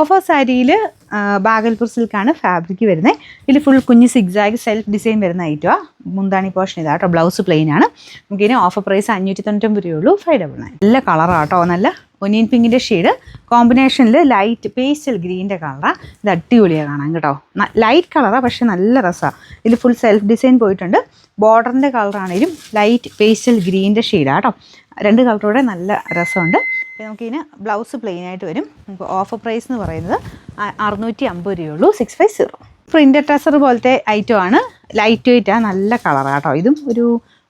Offer സാരിയിൽ Bhagalpur സിൽക്കാണ് fabric വരുന്നത്. ഇതിൽ ഫുൾ കുഞ്ഞ് സിഗ്സാഗ് സെൽഫ് ഡിസൈൻ വരുന്ന ഐറ്റമാണ്. മുന്താണി പോർഷൻ ഇതാട്ടോ. ബ്ലൗസ് പ്ലെയിൻ ആണ്. നമുക്കിതിന് ഓഫർ പ്രൈസ് 599 രൂപയുള്ളൂ. 599. നല്ല കളറാട്ടോ. നല്ല ഒനിയൻ പിങ്കിൻ്റെ ഷെയ്ഡ് കോമ്പിനേഷനിൽ ലൈറ്റ് പേസ്റ്റൽ ഗ്രീൻ്റെ കളറാണ്. ഇത് അടിപൊളിയാണ് കാണാൻ കേട്ടോ. ലൈറ്റ് കളറാണ്, പക്ഷേ നല്ല രസമാണ്. ഇതിൽ ഫുൾ സെൽഫ് ഡിസൈൻ പോയിട്ടുണ്ട്. ബോർഡറിൻ്റെ കളറാണെങ്കിലും ലൈറ്റ് പേസ്റ്റൽ ഗ്രീൻ്റെ ഷെയ്ഡാണ് കേട്ടോ. രണ്ട് കളറോടെ നല്ല രസമുണ്ട്. അപ്പോൾ നമുക്കിതിന് ബ്ലൗസ് പ്ലെയിൻ ആയിട്ട് വരും. നമുക്ക് ഓഫർ പ്രൈസ് എന്ന് പറയുന്നത് 650 രൂപയുള്ളൂ. 650. പ്രിൻ്റഡ് ട്രസർ പോലത്തെ ഐറ്റമാണ്. ലൈറ്റ് വെയ്റ്റാണ്. നല്ല കളറാണ് കേട്ടോ. ഇതും ഒരു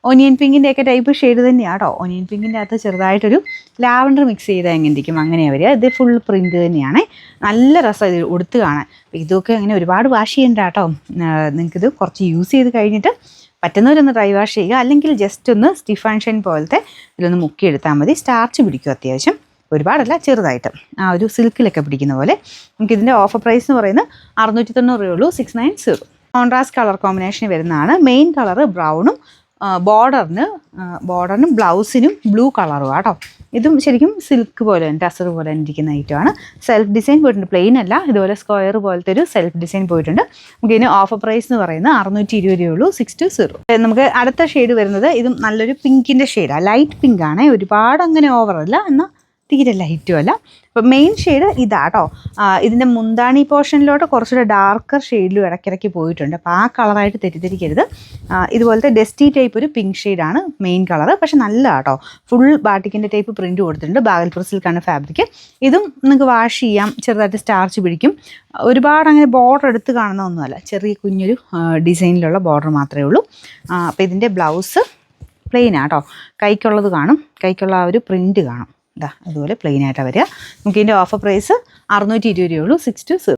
ഒനിയൻ പിങ്കിൻ്റെയൊക്കെ ടൈപ്പ് ഷെയ്ഡ് തന്നെയാണ് കേട്ടോ. ഒനിയൻ പിങ്കിൻ്റെ അകത്ത് ചെറുതായിട്ടൊരു ലാവൻഡർ മിക്സ് ചെയ്താൽ എങ്ങനെ ഇരിക്കും അങ്ങനെയാണ് വരിക. ഇത് ഫുൾ പ്രിൻ്റ് തന്നെയാണ്. നല്ല രസം ഇത് ഉടുത്ത് കാണാൻ. ഇതൊക്കെ അങ്ങനെ ഒരുപാട് വാഷ് ചെയ്യണ്ട കേട്ടോ. നിങ്ങൾക്കിത് കുറച്ച് യൂസ് ചെയ്ത് കഴിഞ്ഞിട്ട് പറ്റുന്നവരൊന്ന് ഡ്രൈ വാഷ് ചെയ്യുക. അല്ലെങ്കിൽ ജസ്റ്റ് ഒന്ന് സ്റ്റിഫാൻഷൻ പോലത്തെ ഇതിലൊന്ന് മുക്കിയെടുത്താൽ മതി. സ്റ്റാർച്ച് പിടിക്കും അത്യാവശ്യം. ഒരുപാടല്ല, ചെറുതായിട്ട് ആ ഒരു സിൽക്കിലൊക്കെ പിടിക്കുന്ന പോലെ. നമുക്കിതിൻ്റെ ഓഫർ പ്രൈസ് എന്ന് പറയുന്നത് 690 രൂപയുള്ളൂ. 690. കോൺട്രാസ്റ്റ് കളർ കോമ്പിനേഷൻ വരുന്നതാണ്. മെയിൻ കളറ് ബ്രൗണും ബോർഡറിനും ബ്ലൗസിനും ബ്ലൂ കളറും കേട്ടോ. ഇതും ശരിക്കും സിൽക്ക് പോലെ ടസർ പോലെ ഇരിക്കുന്ന ഐറ്റമാണ്. സെൽഫ് ഡിസൈൻ പോയിട്ടുണ്ട്. പ്ലെയിൻ അല്ല, ഇതുപോലെ സ്ക്വയർ പോലത്തെ ഒരു സെൽഫ് ഡിസൈൻ പോയിട്ടുണ്ട്. നമുക്ക് ഇതിന് ഓഫർ പ്രൈസ് എന്ന് പറയുന്നത് 620 രൂപയുള്ളൂ. 620. നമുക്ക് അടുത്ത ഷെയ്ഡ് വരുന്നത് ഇതും നല്ലൊരു പിങ്കിൻ്റെ ഷെയ്ഡാണ്. ലൈറ്റ് പിങ്ക് ആണ്. ഒരുപാട് അങ്ങനെ ഓവറല്ല, എന്നാൽ തീരെ ലൈറ്റും അല്ല. അപ്പോൾ മെയിൻ ഷെയ്ഡ് ഇതാട്ടോ. ഇതിൻ്റെ മുന്താണി പോർഷനിലോട്ട് കുറച്ചുകൂടെ ഡാർക്കർ ഷെയ്ഡിലും ഇടയ്ക്കിടയ്ക്ക് പോയിട്ടുണ്ട്. അപ്പോൾ ആ കളറായിട്ട് തെറ്റിദ്ധരിക്കരുത്. ഇതുപോലത്തെ ഡസ്റ്റി ടൈപ്പ് ഒരു പിങ്ക് ഷെയ്ഡാണ് മെയിൻ കളറ്. പക്ഷെ നല്ല കേട്ടോ. ഫുൾ ബാട്ടിക്കിൻ്റെ ടൈപ്പ് പ്രിൻറ്റ് കൊടുത്തിട്ടുണ്ട്. ബാഗൽപൂർ സിൽക്കാണ് ഫാബ്രിക്. ഇതും നിങ്ങൾക്ക് വാഷ് ചെയ്യാം. ചെറുതായിട്ട് സ്റ്റാർച്ച് പിടിക്കും. ഒരുപാട് അങ്ങനെ ബോർഡർ എടുത്ത് കാണുന്ന ഒന്നുമല്ല. ചെറിയ കുഞ്ഞൊരു ഡിസൈനിലുള്ള ബോർഡർ മാത്രമേ ഉള്ളൂ. അപ്പോൾ ഇതിൻ്റെ ബ്ലൗസ് പ്ലെയിൻ ആട്ടോ. കൈക്കുള്ളത് കാണും. കൈക്കുള്ള ആ ഒരു പ്രിൻറ്റ് കാണും. അതുപോലെ പ്ലെയിൻ ആയിട്ടാണ് വരിക. നമുക്ക് ഇതിൻ്റെ ഓഫർ പ്രൈസ് 620 രൂപയുള്ളൂ. 620.